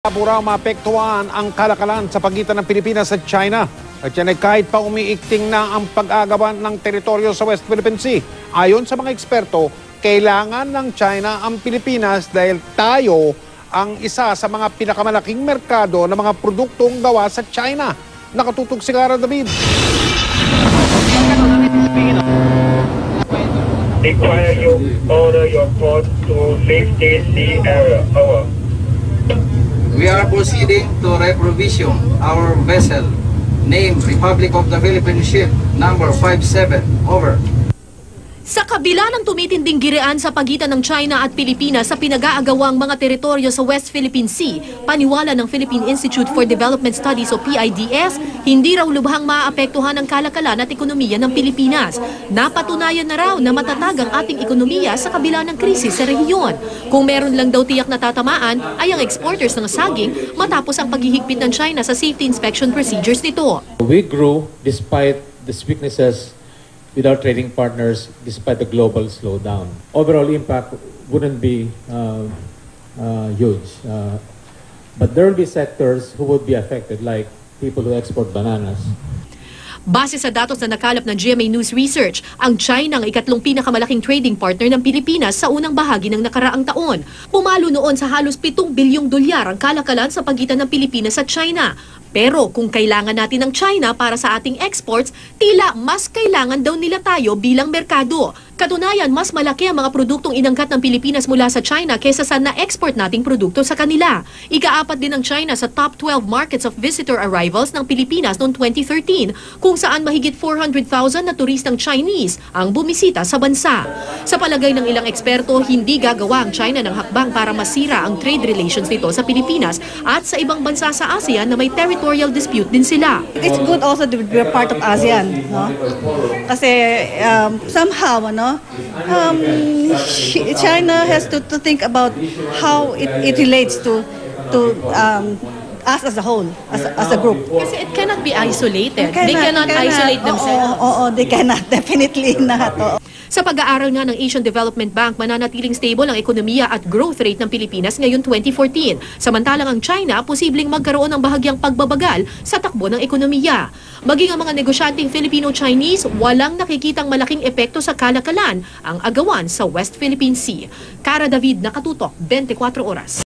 Raw maapektuhan ang kalakalan sa pagitan ng Pilipinas at China. At yan ay kahit pa umiikting na ang pag-agawan ng teritoryo sa West Philippine Sea. Ayon sa mga eksperto, kailangan ng China ang Pilipinas dahil tayo ang isa sa mga pinakamalaking merkado ng mga produktong gawa sa China. Nakatutok si Cara David. Require you order your port to 50 sea area. Over. We are proceeding to reprovision our vessel, named Republic of the Philippines Ship, number 57. Over. Sa kabila ng tumitinding girian sa pagitan ng China at Pilipinas sa pinag-aagawang mga teritoryo sa West Philippine Sea, paniwala ng Philippine Institute for Development Studies o PIDS, hindi raw lubhang maaapektuhan ang kalakalan at ekonomiya ng Pilipinas. Napatunayan na raw na matatag ang ating ekonomiya sa kabila ng krisis sa rehiyon. Kung meron lang daw tiyak na tatamaan ay ang exporters ng saging matapos ang paghihigpit ng China sa safety inspection procedures nito. We grew despite these weaknesses with our trading partners despite the global slowdown. Overall impact wouldn't be huge. But there will be sectors who would be affected, like people who export bananas. Base sa datos na nakalap ng GMA News Research, ang China ang ikatlong pinakamalaking trading partner ng Pilipinas sa unang bahagi ng nakaraang taon. Pumalo noon sa halos 7 bilyong dolyar ang kalakalan sa pagitan ng Pilipinas at China. Pero kung kailangan natin ng China para sa ating exports, tila mas kailangan daw nila tayo bilang merkado. Katunayan, mas malaki ang mga produktong inangkat ng Pilipinas mula sa China kaysa sa na-export nating produkto sa kanila. Ika-4 din ng China sa top 12 markets of visitor arrivals ng Pilipinas noong 2013, kung saan mahigit 400,000 na turistang Chinese ang bumisita sa bansa. Sa palagay ng ilang eksperto, hindi gagawa ang China ng hakbang para masira ang trade relations nito sa Pilipinas at sa ibang bansa sa ASEAN na may territorial dispute din sila. It's good also to be a part of ASEAN, no? Kasi somehow, China has to think about how it relates to us as a whole, as a group. Kasi it cannot be isolated. They cannot isolate themselves. Oo, they cannot. Definitely not. Sa pag-aaral nga ng Asian Development Bank, mananatiling stable ang ekonomiya at growth rate ng Pilipinas ngayon 2014. Samantalang ang China, posibleng magkaroon ng bahagyang pagbabagal sa takbo ng ekonomiya. Maging ang mga negosyanteng Filipino-Chinese, walang nakikitang malaking epekto sa kalakalan ang agawan sa West Philippine Sea. Cara David, Nakatutok, 24 Oras.